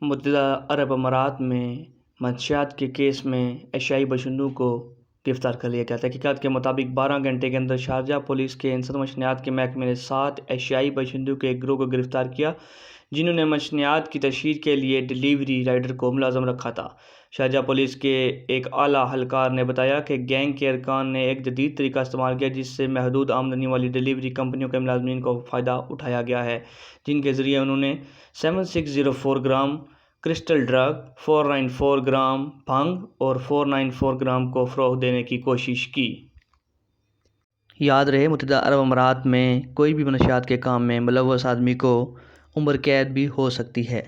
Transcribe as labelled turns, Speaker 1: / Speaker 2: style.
Speaker 1: متحدہ عرب امارات میں منشیات کے کیس میں ایشیائی باشندوں کو گرفتار کر لیا گیا۔ تحقیقات کے مطابق 12 گھنٹے کے اندر شارجہ پولیس کے انسداد منشیات کے محکمے نے 7 ایشیائی باشندوں کے ایک گروہ کو گرفتار کیا، جنہوں نے منشیات کی تشہیر کے لیے ڈیلیوری رائڈر کو ملازم رکھا تھا۔ شارجہ پولیس کے ایک اعلیٰ اہلکار نے بتایا کہ گینگ کے ارکان نے ایک جدید طریقہ استعمال کیا جس سے محدود آمدنی والی ڈیلیوری کمپنیوں کے ملازمین کو فائدہ اٹھایا گیا ہے، جن کے ذریعے انہوں نے 7604 گرام کرسٹل ڈرگ، 494 گرام بھنگ اور 494 گرام کو فروغ دینے کی کوشش کی۔ یاد رہے، متحدہ عرب امارات میں کوئی بھی منشیات کے کام میں ملوث آدمی کو عمر قید بھی ہو سکتی ہے۔